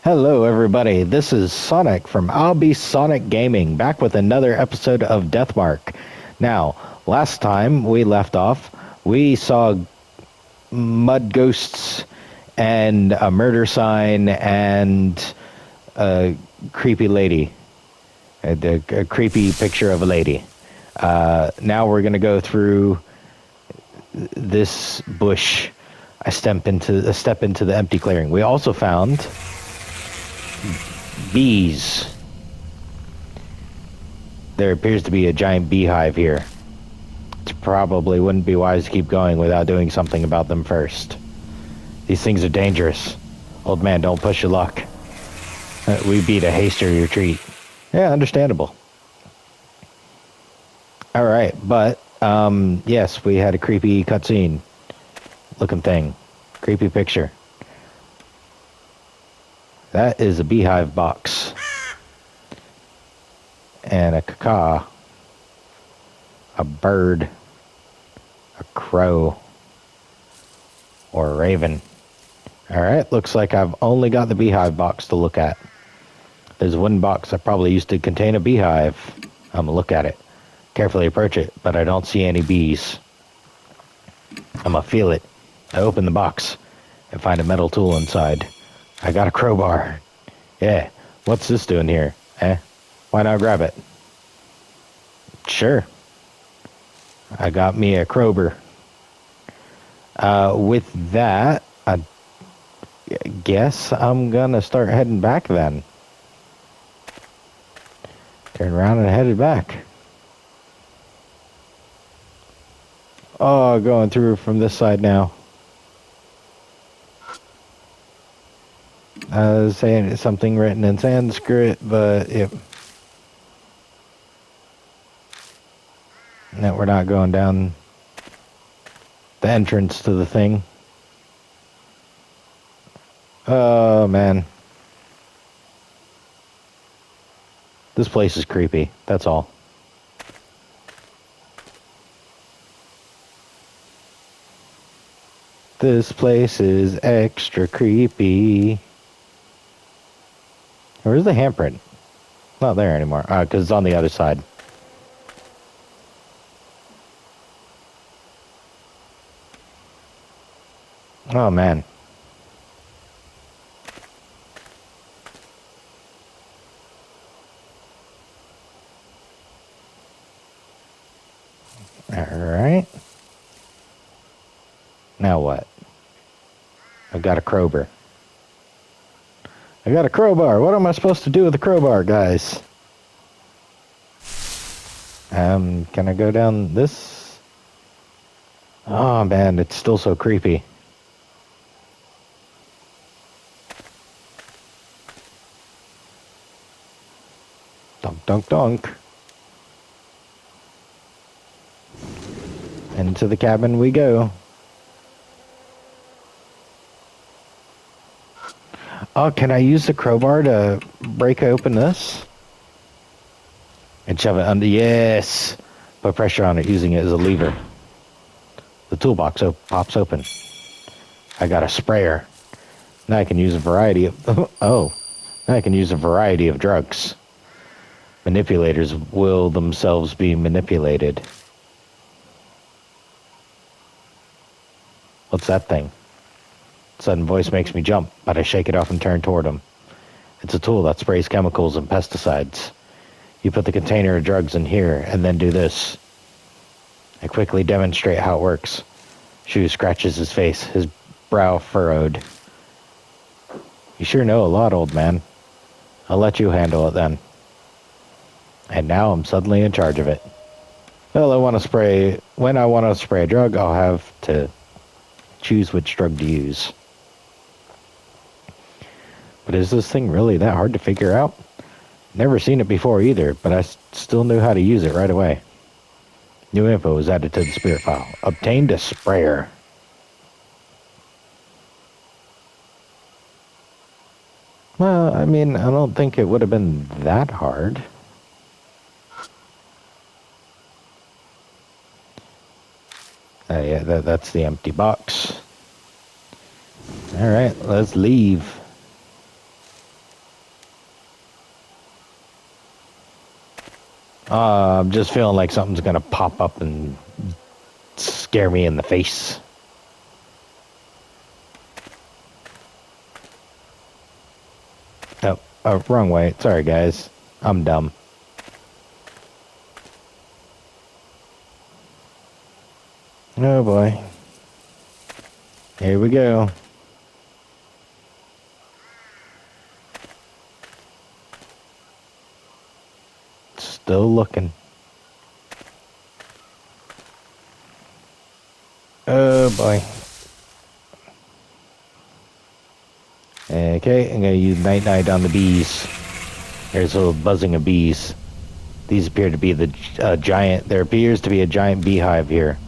Hello, everybody. This is Sonic from I'll Be Sonic Gaming, back with another episode of Deathmark. Now, last time we left off, we saw mud ghosts and a murder sign and a creepy lady, a creepy picture of a lady. Now we're going to go through this bush. I step into the empty clearing. We also found bees. There appears to be a giant beehive here. It probably wouldn't be wise to keep going without doing something about them first. These things are dangerous. Old man, don't push your luck. We beat a hasty retreat. Yeah, understandable. Alright, but, yes, we had a creepy cutscene looking thing. Creepy picture. That is a beehive box. And a caca, a bird, a crow, or a raven. Alright, looks like I've only got the beehive box to look at. There's one box that probably used to contain a beehive. I'm gonna look at it. Carefully approach it, but I don't see any bees. I'm gonna feel it. I open the box and find a metal tool inside. I got a crowbar. Yeah, what's this doing here? Why not grab it? Sure. I got me a crowbar. With that, I guess I'm gonna start heading back then. Turn around and headed back. Oh, going through from this side now. I was saying something written in Sanskrit, but yep. No, we're not going down the entrance to the thing. Oh, man. This place is creepy, that's all. This place is extra creepy. Where's the handprint? Not there anymore. Because it's on the other side. Oh, man. Alright. Now what? I've got a crowbar. I got a crowbar. What am I supposed to do with a crowbar, guys? Can I go down this? Oh, man, it's still so creepy. Dunk, dunk, dunk. Into the cabin we go. Oh, can I use the crowbar to break open this? And shove it under. Yes! Put pressure on it using it as a lever. The toolbox pops open. I got a sprayer. Now I can use a variety of... Oh. Now I can use a variety of drugs. Manipulators will themselves be manipulated. What's that thing? Sudden voice makes me jump, but I shake it off and turn toward him. It's a tool that sprays chemicals and pesticides. You put the container of drugs in here, and then do this. I quickly demonstrate how it works. Shu scratches his face, his brow furrowed. You sure know a lot, old man. I'll let you handle it then. And now I'm suddenly in charge of it. Well, when I want to spray a drug, I'll have to choose which drug to use. But is this thing really that hard to figure out? Never seen it before either, but I still knew how to use it right away. New info was added to the spirit file. Obtained a sprayer. Well, I mean, I don't think it would have been that hard. Yeah, that's the empty box. Alright, let's leave. I'm just feeling like something's gonna pop up and scare me in the face. Oh, wrong way. Sorry, guys. I'm dumb. Oh, boy. Here we go. Still looking. Oh, boy. Okay, I'm going to use Night-Night on the bees. There's a little buzzing of bees. These appear to be the giant... There appears to be a giant beehive here.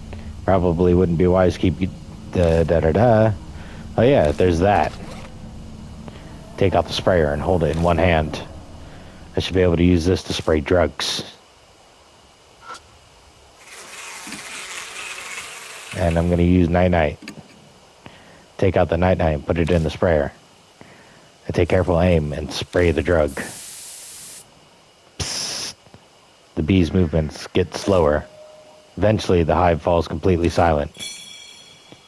Probably wouldn't be wise to keep... Da-da-da. Oh, yeah, there's that. Take out the sprayer and hold it in one hand. I should be able to use this to spray drugs. And I'm going to use Night-Night. Take out the Night-Night and put it in the sprayer. I take careful aim and spray the drug. Psst. The bees' movements get slower. Eventually, the hive falls completely silent.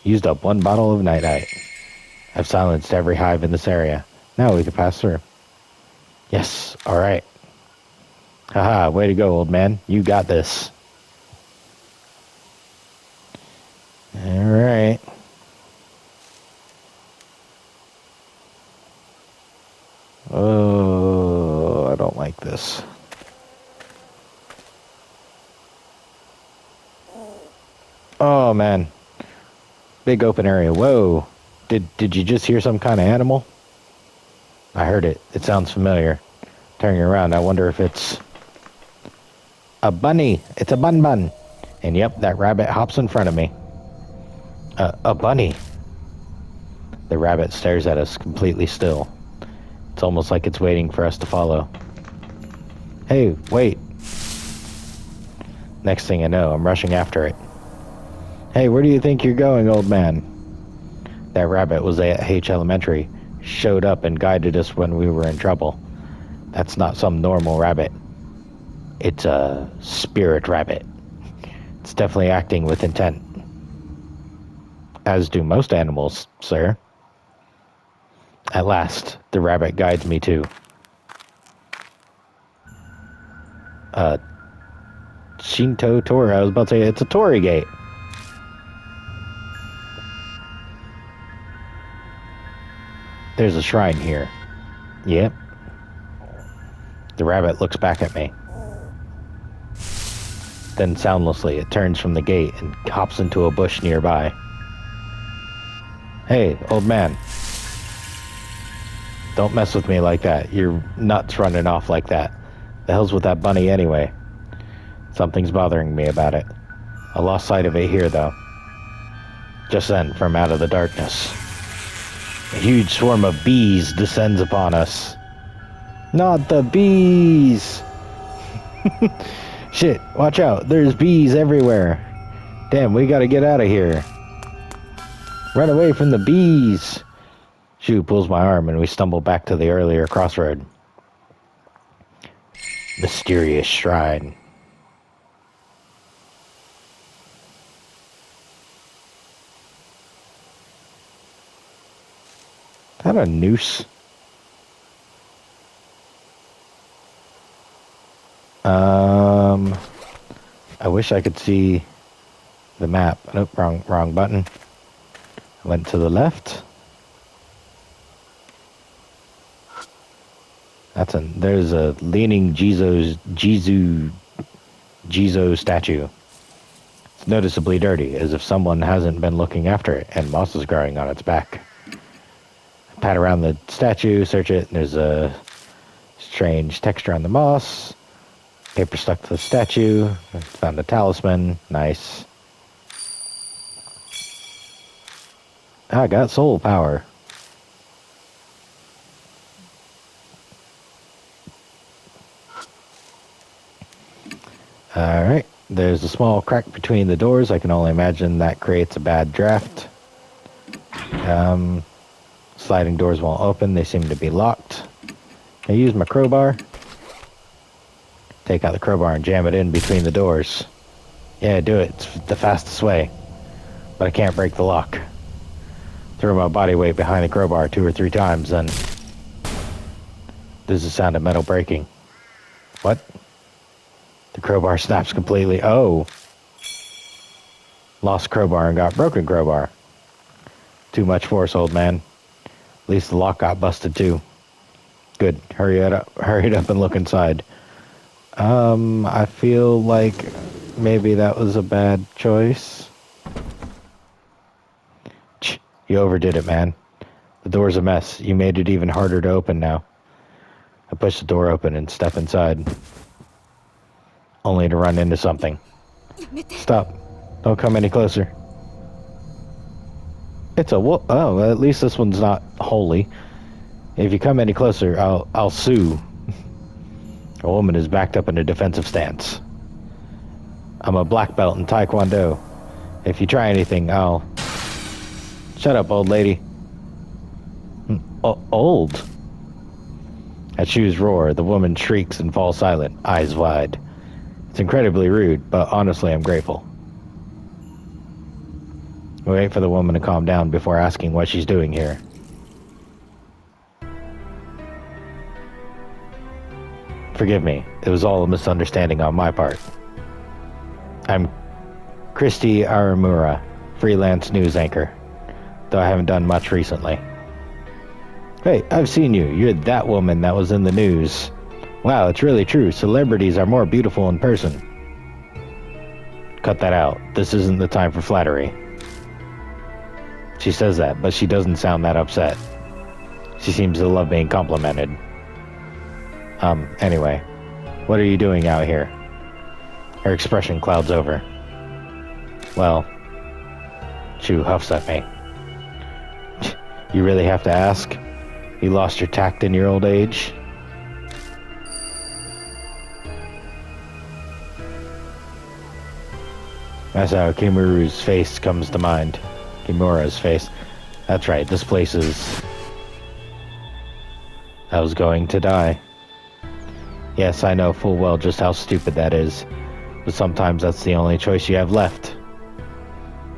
Used up 1 bottle of Night-Night. I've silenced every hive in this area. Now we can pass through. Yes, alright. Haha, way to go, old man. You got this. Alright. Oh, I don't like this. Oh, man. Big open area. Whoa. Did you just hear some kind of animal? I heard it. It sounds familiar. Turning around, I wonder if it's... a bunny. It's a bun. And yep, that rabbit hops in front of me. A bunny. The rabbit stares at us completely still. It's almost like it's waiting for us to follow. Hey, wait. Next thing I know, I'm rushing after it. Hey, where do you think you're going, old man? That rabbit was at H Elementary. Showed up and guided us when we were in trouble. That's not some normal rabbit. It's a spirit rabbit. It's definitely acting with intent. As do most animals, sir. At last, the rabbit guides me to... Shinto Tori. I was about to say, it's a Torii gate. There's a shrine here. Yep. The rabbit looks back at me. Then soundlessly, it turns from the gate and hops into a bush nearby. Hey, old man. Don't mess with me like that. You're nuts running off like that. The hell's with that bunny anyway? Something's bothering me about it. I lost sight of it here, though. Just then, from out of the darkness, a huge swarm of bees descends upon us. Not the bees! Shit, watch out. There's bees everywhere. Damn, we gotta get out of here. Run away from the bees! Shu pulls my arm and we stumble back to the earlier crossroad. Mysterious shrine. Is that a noose? I wish I could see the map. Nope, wrong button. I went to the left. There's a leaning Jizo statue. It's noticeably dirty, as if someone hasn't been looking after it, and moss is growing on its back. I pat around the statue, search it, and there's a strange texture on the moss. Paper stuck to the statue. I found a talisman. Nice. I got soul power. Alright. There's a small crack between the doors. I can only imagine that creates a bad draft. Sliding doors won't open. They seem to be locked. I use my crowbar. Take out the crowbar and jam it in between the doors. Yeah, do it. It's the fastest way. But I can't break the lock. Throw my body weight behind the crowbar 2 or 3 times, then... There's the sound of metal breaking. What? The crowbar snaps completely. Oh! Lost crowbar and got broken crowbar. Too much force, old man. At least the lock got busted too. Good. Hurry it up and look inside. I feel like maybe that was a bad choice. You overdid it, man. The door's a mess. You made it even harder to open now. I push the door open and step inside. Only to run into something. Stop. Don't come any closer. It's a wolf. Oh, at least this one's not holy. If you come any closer, I'll sue. A woman is backed up in a defensive stance. I'm a black belt in Taekwondo. If you try anything, I'll... Shut up, old lady. Old? As shoes roar, the woman shrieks and falls silent, eyes wide. It's incredibly rude, but honestly, I'm grateful. We wait for the woman to calm down before asking what she's doing here. Forgive me, it was all a misunderstanding on my part. I'm Christy Aramura, freelance news anchor, though I haven't done much recently. Hey, I've seen you. You're that woman that was in the news. Wow, it's really true. Celebrities are more beautiful in person. Cut that out. This isn't the time for flattery. She says that, but she doesn't sound that upset. She seems to love being complimented. Anyway, what are you doing out here? Her expression clouds over. Well, Chu huffs at me. You really have to ask? You lost your tact in your old age? That's how Kimuru's face comes to mind. Kimura's face. That's right, this place is... I was going to die. Yes, I know full well just how stupid that is, but sometimes that's the only choice you have left.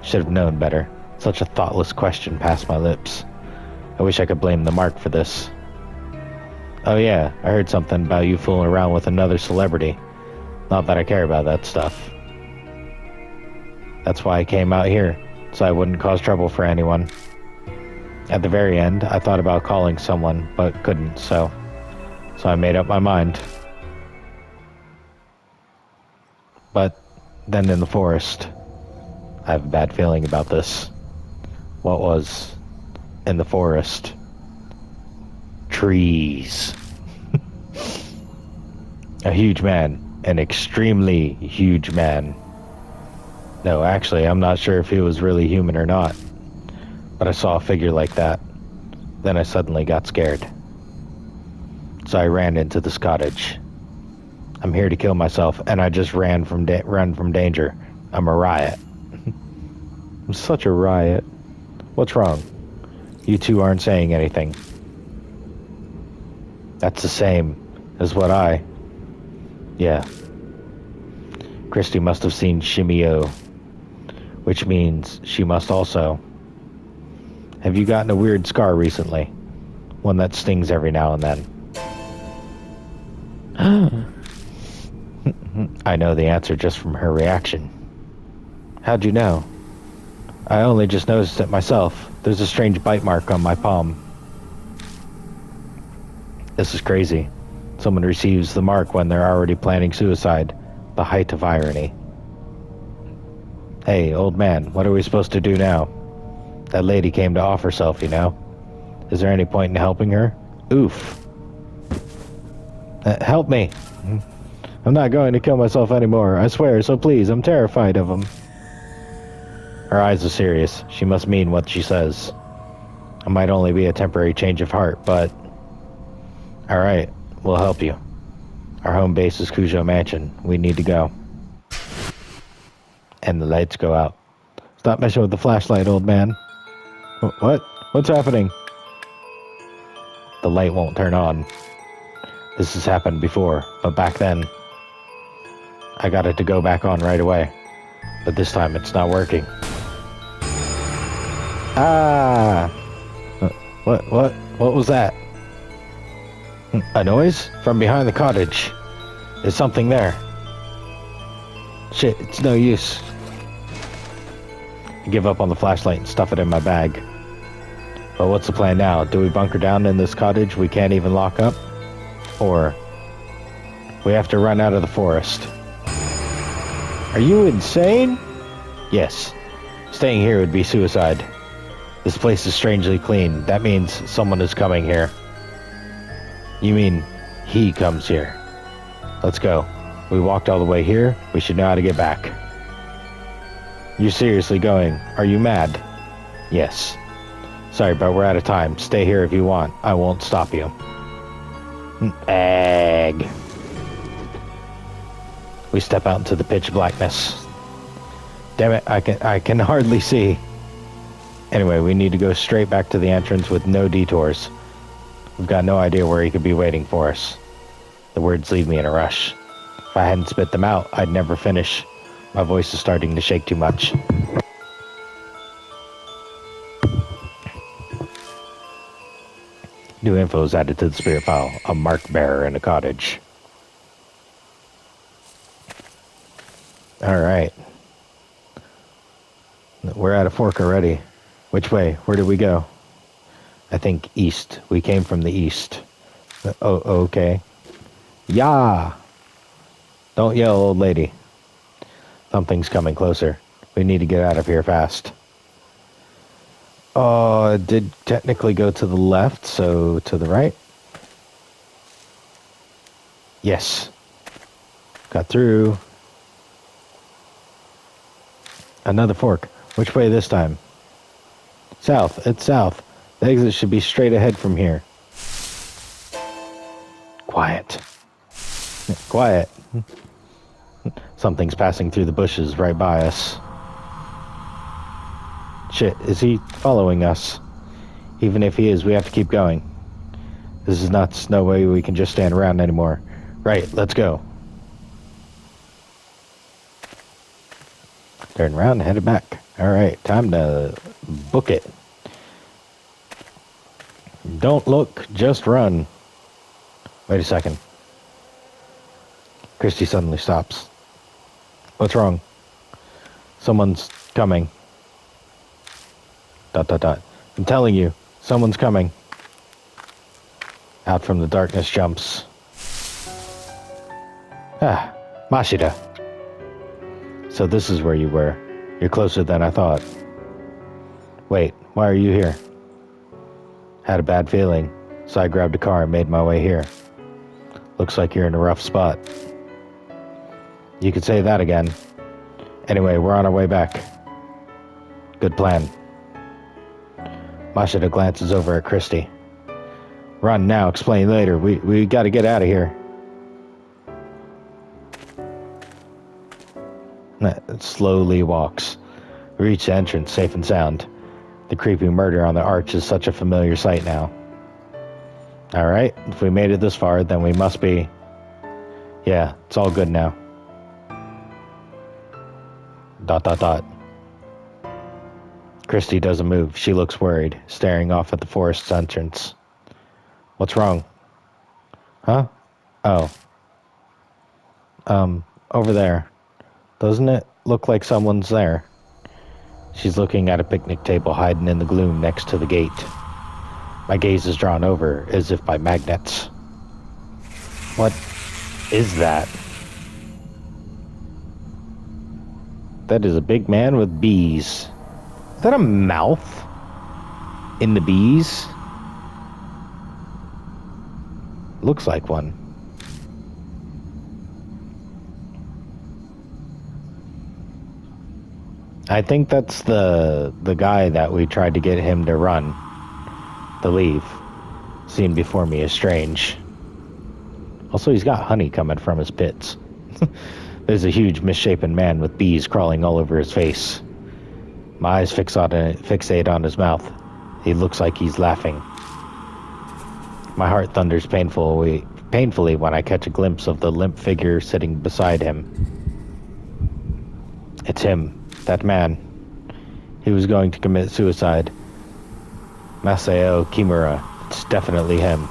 Should have known better. Such a thoughtless question passed my lips. I wish I could blame the mark for this. Oh yeah, I heard something about you fooling around with another celebrity. Not that I care about that stuff. That's why I came out here, so I wouldn't cause trouble for anyone. At the very end, I thought about calling someone, but couldn't, so I made up my mind. But then in the forest, I have a bad feeling about this. What was in the forest? Trees. A huge man, an extremely huge man. No, actually, I'm not sure if he was really human or not. But I saw a figure like that. Then I suddenly got scared. So I ran into this cottage. I'm here to kill myself, and I just ran from danger. I'm a riot. I'm such a riot. What's wrong? You two aren't saying anything. That's the same as what I... Yeah. Christy must have seen Shimio, which means she must also... Have you gotten a weird scar recently? One that stings every now and then. I know the answer just from her reaction. How'd you know? I only just noticed it myself. There's a strange bite mark on my palm. This is crazy. Someone receives the mark when they're already planning suicide. The height of irony. Hey, old man, what are we supposed to do now? That lady came to off herself, you know. Is there any point in helping her? Oof. Help me. I'm not going to kill myself anymore, I swear, so please, I'm terrified of him. Her eyes are serious. She must mean what she says. It might only be a temporary change of heart, but... Alright, we'll help you. Our home base is Kujo Mansion. We need to go. And the lights go out. Stop messing with the flashlight, old man. What? What's happening? The light won't turn on. This has happened before, but back then, I got it to go back on right away. But this time it's not working. Ah! What was that? A noise? From behind the cottage. There's something there. Shit, it's no use. I give up on the flashlight and stuff it in my bag. But what's the plan now? Do we bunker down in this cottage we can't even lock up? Or we have to run out of the forest? Are you insane? Yes. Staying here would be suicide. This place is strangely clean. That means someone is coming here. You mean he comes here? Let's go. We walked all the way here. We should know how to get back. You're seriously going? Are you mad? Yes. Sorry, but we're out of time. Stay here if you want. I won't stop you. Egg. We step out into the pitch blackness. Damn it, I can hardly see. Anyway, we need to go straight back to the entrance with no detours. We've got no idea where he could be waiting for us. The words leave me in a rush. If I hadn't spit them out, I'd never finish. My voice is starting to shake too much. New info is added to the spirit file. A mark bearer in a cottage. Alright. We're at a fork already. Which way? Where did we go? I think east. We came from the east. Oh, okay. Yeah! Don't yell, old lady. Something's coming closer. We need to get out of here fast. Oh, it did technically go to the left, so to the right. Yes. Got through. Another fork. Which way this time? South. It's south. The exit should be straight ahead from here. Quiet. Quiet. Something's passing through the bushes right by us. Shit, is he following us? Even if he is, we have to keep going. This is nuts. No way we can just stand around anymore. Right, let's go. Turn around and head back. Alright, time to book it. Don't look, just run. Wait a second. Christy suddenly stops. What's wrong? Someone's coming. ... I'm telling you, someone's coming. Out from the darkness jumps. Ah, Mashida. So this is where you were. You're closer than I thought. Wait, why are you here? Had a bad feeling, so I grabbed a car and made my way here. Looks like you're in a rough spot. You could say that again. Anyway, we're on our way back. Good plan. Mashida glances over at Christy. Run now, explain later. We gotta get out of here. It slowly walks. We reach the entrance, safe and sound. The creepy murder on the arch is such a familiar sight now. Alright, if we made it this far, then we must be... Yeah, it's all good now. ... Christy doesn't move. She looks worried, staring off at the forest's entrance. What's wrong? Huh? Oh. Over there. Doesn't it look like someone's there? She's looking at a picnic table hiding in the gloom next to the gate. My gaze is drawn over, as if by magnets. What is that? That is a big man with bees. Is that a mouth in the bees? Looks like one. I think that's the guy that we tried to get him to run, to leave. Seen before me is strange. Also, he's got honey coming from his pits. There's a huge misshapen man with bees crawling all over his face. My eyes fixate on his mouth. He looks like he's laughing. My heart thunders painfully when I catch a glimpse of the limp figure sitting beside him. It's him. That man. He was going to commit suicide. Masao Kimura. It's definitely him.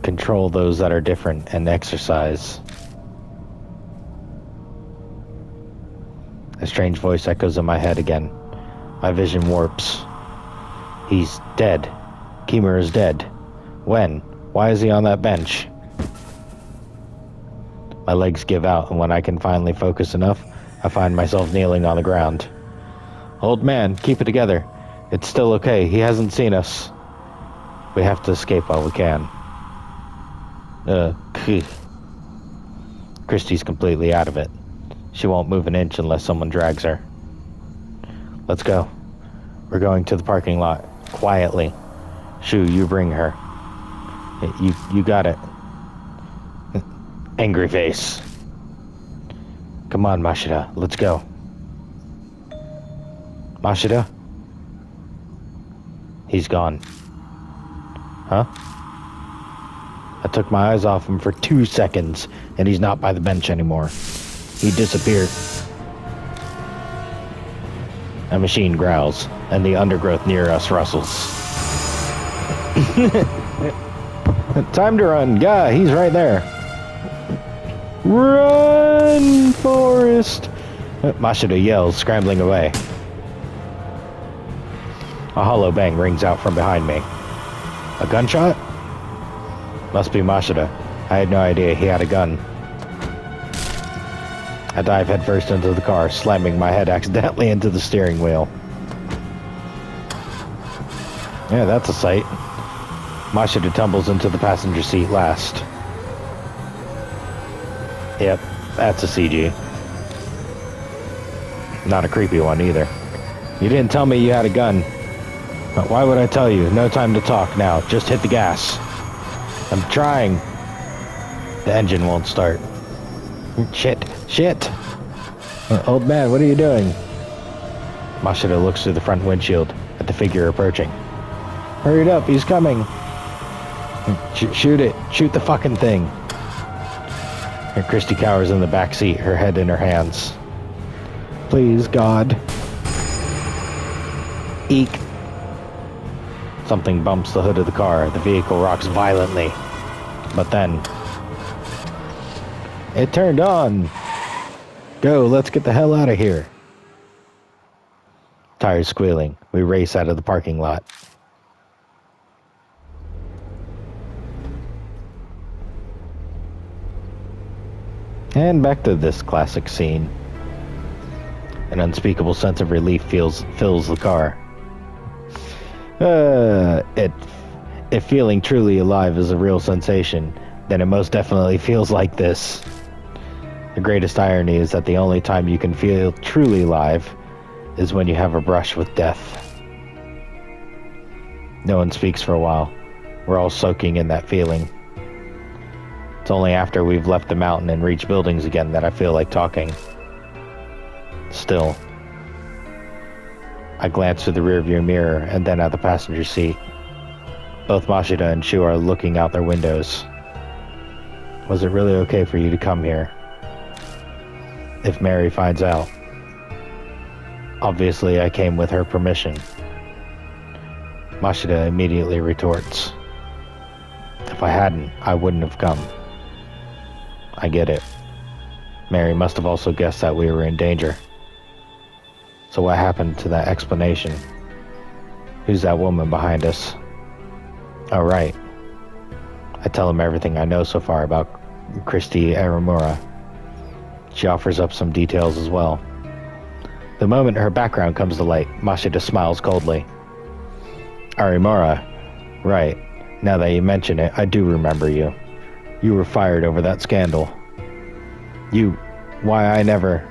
Control those that are different and exercise. A strange voice echoes in my head again. My vision warps. He's dead. Kimura's dead. When? Why is he on that bench? My legs give out, and when I can finally focus enough, I find myself kneeling on the ground. Old man, keep it together. It's still okay. He hasn't seen us. We have to escape while we can. Christy's completely out of it. She won't move an inch unless someone drags her. Let's go. We're going to the parking lot. Quietly. Shu, you bring her. You got it. Angry face. Come on, Mashida. Let's go. Mashida? He's gone. Huh? I took my eyes off him for 2 seconds, and he's not by the bench anymore. He disappeared. A machine growls, and the undergrowth near us rustles. Time to run. Yeah, he's right there. Run, Forrest! Mashida yells, scrambling away. A hollow bang rings out from behind me. A gunshot? Must be Mashida. I had no idea he had a gun. I dive headfirst into the car, slamming my head accidentally into the steering wheel. Yeah, that's a sight. Mashida tumbles into the passenger seat last. Yep, that's a CG. Not a creepy one either. You didn't tell me you had a gun. But why would I tell you? No time to talk now. Just hit the gas. I'm trying. The engine won't start. Shit. Old man, what are you doing? Mashida looks through the front windshield at the figure approaching. Hurry it up, he's coming. Shoot it. Shoot the fucking thing. And Christy cowers in the back seat, her head in her hands. Please, God. Eek. Something bumps the hood of the car. The vehicle rocks violently. But then... it turned on. Go, let's get the hell out of here. Tires squealing. We race out of the parking lot. And back to this classic scene. An unspeakable sense of relief fills the car. If feeling truly alive is a real sensation, then it most definitely feels like this. The greatest irony is that the only time you can feel truly alive is when you have a brush with death. No one speaks for a while. We're all soaking in that feeling. It's only after we've left the mountain and reached buildings again that I feel like talking. Still, I glance through the rearview mirror and then at the passenger seat. Both Mashida and Shu are looking out their windows. Was it really okay for you to come here? If Mary finds out. Obviously, I came with her permission. Mashida immediately retorts. If I hadn't, I wouldn't have come. I get it. Mary must have also guessed that we were in danger. So what happened to that explanation? Who's that woman behind us? Oh, right. I tell him everything I know so far about Christy Aramura. She offers up some details as well. The moment her background comes to light, Mashida smiles coldly. Aramura. Right. Now that you mention it, I do remember you. You were fired over that scandal. Why I never...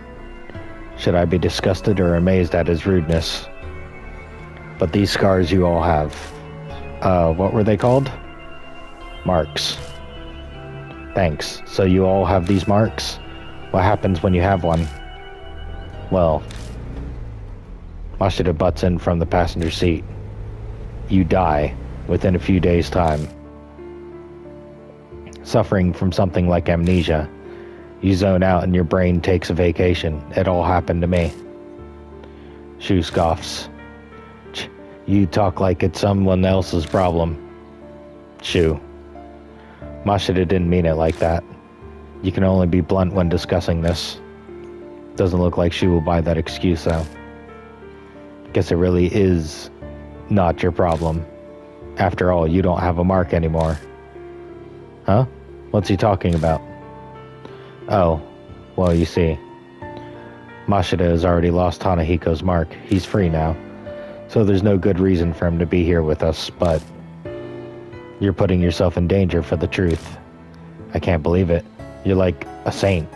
Should I be disgusted or amazed at his rudeness? But these scars you all have. What were they called? Marks. Thanks. So you all have these marks? What happens when you have one? Well... Mashida butts in from the passenger seat. You die within a few days' time. Suffering from something like amnesia, You zone out and your brain takes a vacation. It all happened to me. Shu scoffs. You talk like it's someone else's problem. Shu. Mashita didn't mean it like that. You can only be blunt when discussing this. Doesn't look like Shu will buy that excuse, though. Guess it really is not your problem. After all, you don't have a mark anymore. Huh? What's he talking about? Oh, well, you see. Mashita has already lost Hanahiko's mark. He's free now. So there's no good reason for him to be here with us, but you're putting yourself in danger for the truth. I can't believe it. You're like a saint.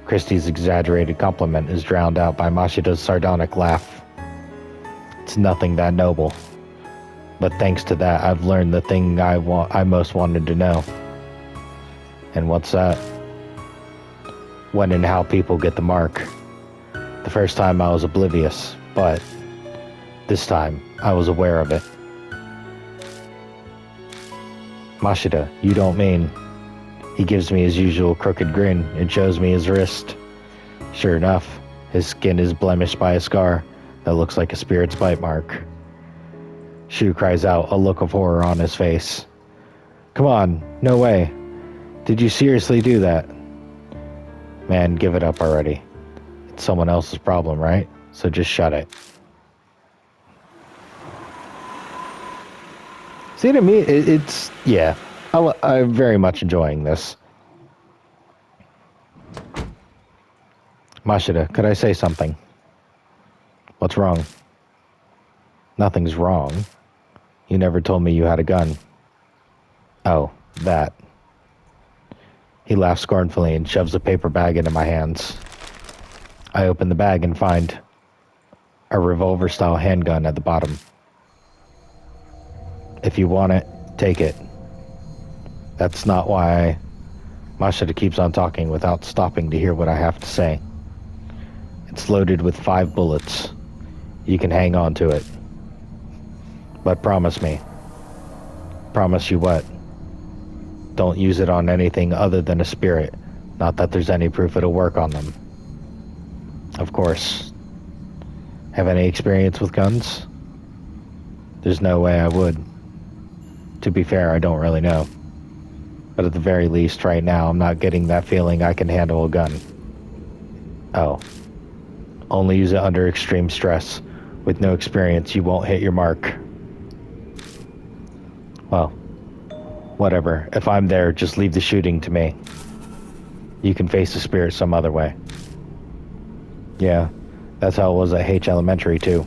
Christie's exaggerated compliment is drowned out by Mashita's sardonic laugh. It's nothing that noble. But thanks to that, I've learned the thing I most wanted to know. And what's that? When and how people get the mark. The first time I was oblivious, but this time I was aware of it. Mashita, you don't mean... He gives me his usual crooked grin and shows me his wrist. Sure enough, his skin is blemished by a scar that looks like a spirit's bite mark. Shu cries out, a look of horror on his face. Come on, no way. Did you seriously do that? Man, give it up already. It's someone else's problem, right? So just shut it. See, to me, it's... yeah. I'm very much enjoying this. Mashita, could I say something? What's wrong? Nothing's wrong. You never told me you had a gun. Oh, that. He laughs scornfully and shoves a paper bag into my hands. I open the bag and find a revolver-style handgun at the bottom. If you want it, take it. That's not why Mashita keeps on talking without stopping to hear what I have to say. It's loaded with 5 bullets. You can hang on to it. But promise me. Promise you what? Don't use it on anything other than a spirit. Not that there's any proof it'll work on them. Of course. Have any experience with guns? There's no way I would. To be fair, I don't really know. But at the very least, right now, I'm not getting that feeling I can handle a gun. Oh. Only use it under extreme stress. With no experience, you won't hit your mark. Well, whatever. If I'm there, just leave the shooting to me. You can face the spirit some other way. Yeah, that's how it was at H Elementary, too.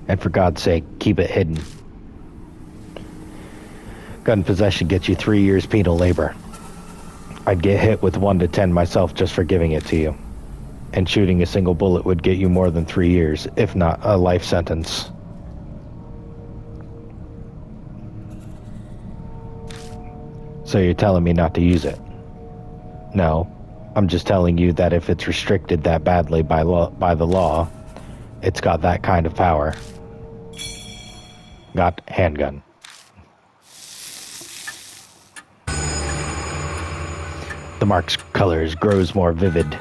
And for God's sake, keep it hidden. Gun possession gets you 3 years penal labor. I'd get hit with 1 to 10 myself just for giving it to you. And shooting a single bullet would get you more than 3 years, if not a life sentence. So you're telling me not to use it? No, I'm just telling you that if it's restricted that badly by the law, it's got that kind of power. Got handgun. The mark's colors grows more vivid.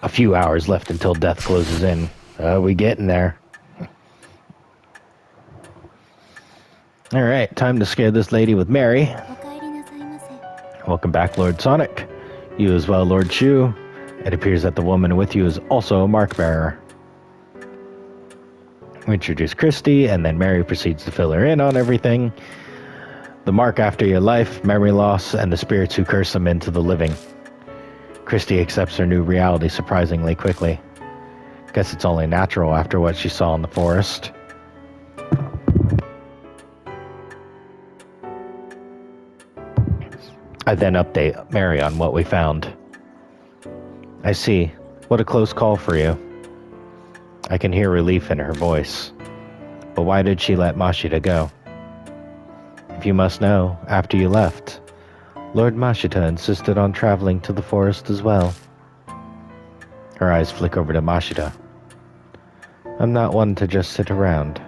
A few hours left until death closes in. We getting there. Alright, time to scare this lady with Mary. Welcome back, Lord Sonic. You as well, Lord Shu. It appears that the woman with you is also a mark bearer. We introduce Christy, and then Mary proceeds to fill her in on everything. The mark after your life, memory loss, and the spirits who curse them into the living. Christy accepts her new reality surprisingly quickly. Guess it's only natural after what she saw in the forest. I then update Mary on what we found. I see. What a close call for you. I can hear relief in her voice. But why did she let Mashita go? If you must know, after you left, Lord Mashita insisted on traveling to the forest as well. Her eyes flick over to Mashita. I'm not one to just sit around.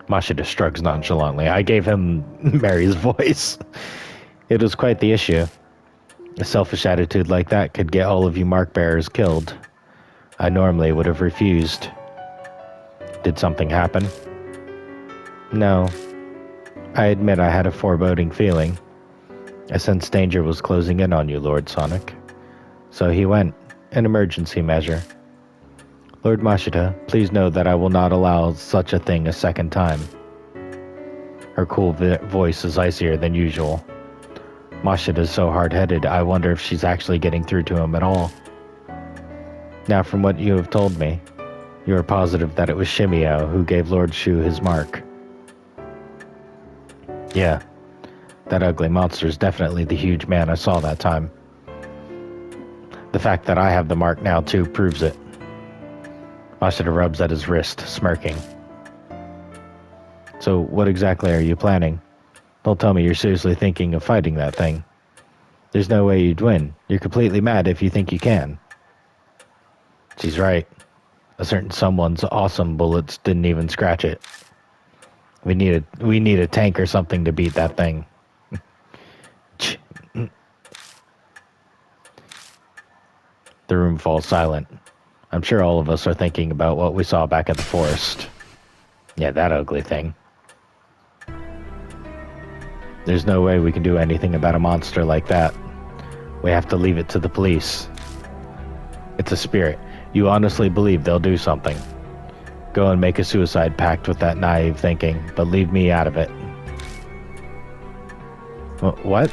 Mashita shrugs nonchalantly. I gave him Mary's voice. It was quite the issue. A selfish attitude like that could get all of you mark bearers killed. I normally would have refused. Did something happen? No. I admit I had a foreboding feeling. I sensed danger was closing in on you, Lord Sonic. So he went, an emergency measure. Lord Mashita, please know that I will not allow such a thing a second time. Her cool voice is icier than usual. Mashita's so hard-headed, I wonder if she's actually getting through to him at all. Now, from what you have told me, you are positive that it was Shimio who gave Lord Shu his mark. Yeah, that ugly monster is definitely the huge man I saw that time. The fact that I have the mark now, too, proves it. Mashita rubs at his wrist, smirking. So, what exactly are you planning? Don't tell me you're seriously thinking of fighting that thing. There's no way you'd win. You're completely mad if you think you can. She's right. A certain someone's awesome bullets didn't even scratch it. We need a tank or something to beat that thing. The room falls silent. I'm sure all of us are thinking about what we saw back at the forest. Yeah, that ugly thing. There's no way we can do anything about a monster like that. We have to leave it to the police. It's a spirit. You honestly believe they'll do something. Go and make a suicide pact with that naive thinking, but leave me out of it. What?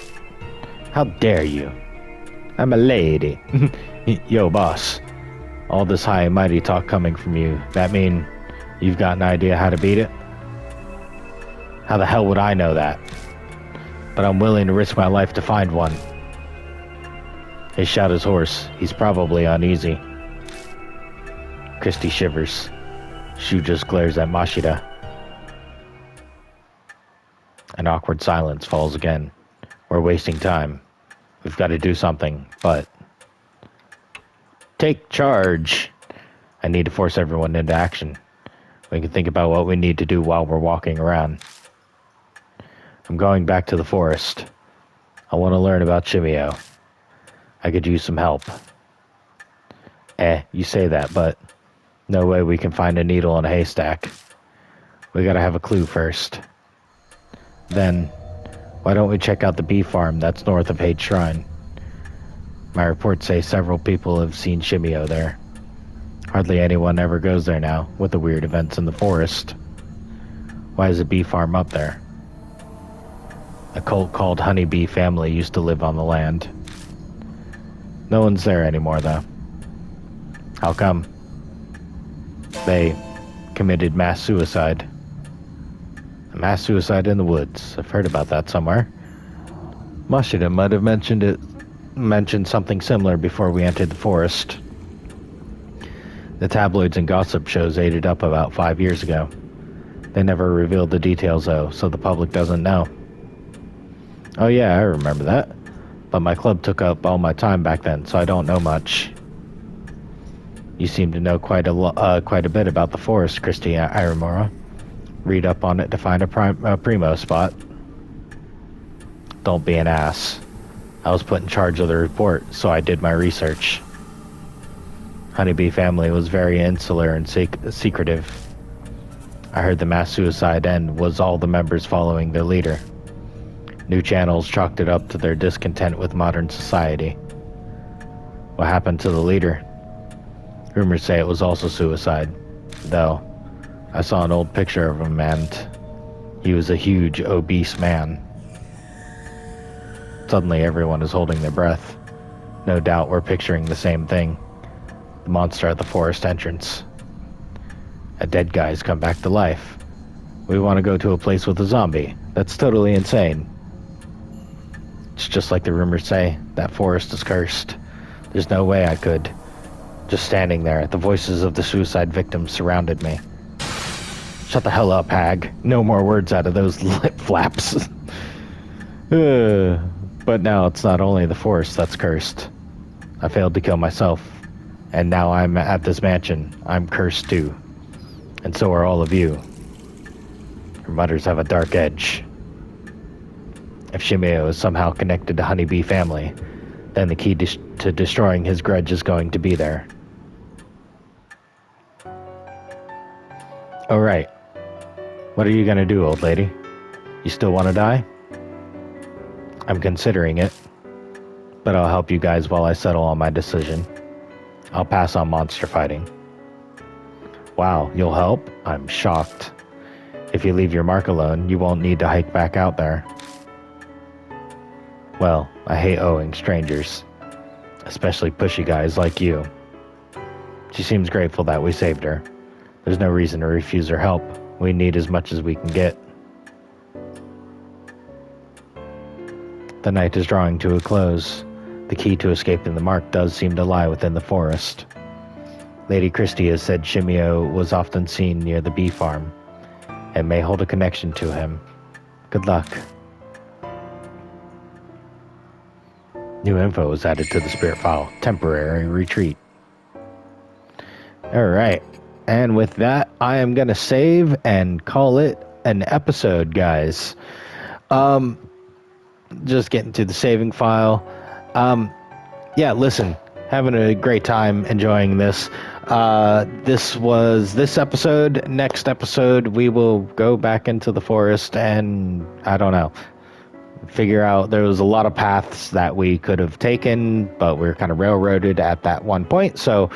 How dare you? I'm a lady. Yo, boss. All this high and mighty talk coming from you, that mean you've got an idea how to beat it? How the hell would I know that? But I'm willing to risk my life to find one. He shot his horse. He's probably uneasy. Christy shivers. Shu just glares at Mashita. An awkward silence falls again. We're wasting time. We've got to do something, but... Take charge! I need to force everyone into action. We can think about what we need to do while we're walking around. I'm going back to the forest. I want to learn about Shimio. I could use some help. You say that, but no way we can find a needle in a haystack. We gotta have a clue first. Then, why don't we check out the bee farm that's north of Hate Shrine? My reports say several people have seen Shimio there. Hardly anyone ever goes there now, with the weird events in the forest. Why is a bee farm up there? A cult called Honeybee Family used to live on the land. No one's there anymore, though. How come? They committed mass suicide. A mass suicide in the woods. I've heard about that somewhere. Mashita might have mentioned something similar before we entered the forest. The tabloids and gossip shows ate it up about 5 years ago. They never revealed the details, though, so the public doesn't know. Oh yeah, I remember that. But my club took up all my time back then, so I don't know much. You seem to know quite a bit about the forest, Christy Irimura. Read up on it to find a primo spot. Don't be an ass. I was put in charge of the report, so I did my research. Honeybee Family was very insular and secretive. I heard the mass suicide end was all the members following their leader. New channels chalked it up to their discontent with modern society. What happened to the leader? Rumors say it was also suicide, though I saw an old picture of him and he was a huge, obese man. Suddenly everyone is holding their breath. No doubt we're picturing the same thing. The monster at the forest entrance. A dead guy's come back to life. We want to go to a place with a zombie. That's totally insane. It's just like the rumors say, that forest is cursed. There's no way I could. Just standing there, the voices of the suicide victims surrounded me. Shut the hell up, hag. No more words out of those lip flaps. But now it's not only the forest that's cursed. I failed to kill myself, and now I'm at this mansion. I'm cursed too. And so are all of you. Your mutters have a dark edge. If Shimeo is somehow connected to Honeybee family, then the key to destroying his grudge is going to be there. Oh, right. What are you gonna do, old lady? You still want to die? I'm considering it, but I'll help you guys while I settle on my decision. I'll pass on monster fighting. Wow, you'll help? I'm shocked. If you leave your mark alone, you won't need to hike back out there. Well, I hate owing strangers, especially pushy guys like you. She seems grateful that we saved her. There's no reason to refuse her help. We need as much as we can get. The night is drawing to a close. The key to escaping the mark does seem to lie within the forest. Lady Christie has said Shimeo was often seen near the bee farm, and may hold a connection to him. Good luck. New info was added to the spirit file. Temporary retreat. Alright, and with that, I am going to save and call it an episode, guys. Just getting to the saving file. Yeah, listen, having a great time enjoying this. This was this episode. Next episode, we will go back into the forest and, I don't know, figure out. There was a lot of paths that we could have taken, but we were kind of railroaded at that one point. So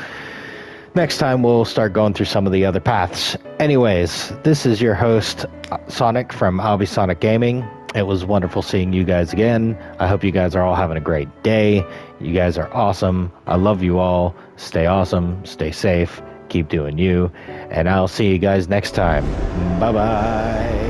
next time we'll start going through some of the other paths. Anyways, this is your host, Sonic from Albisonic Gaming. It was wonderful seeing you guys again. I hope you guys are all having a great day. You guys are awesome. I love you all. Stay awesome. Stay safe. Keep doing you. And I'll see you guys next time. Bye-bye.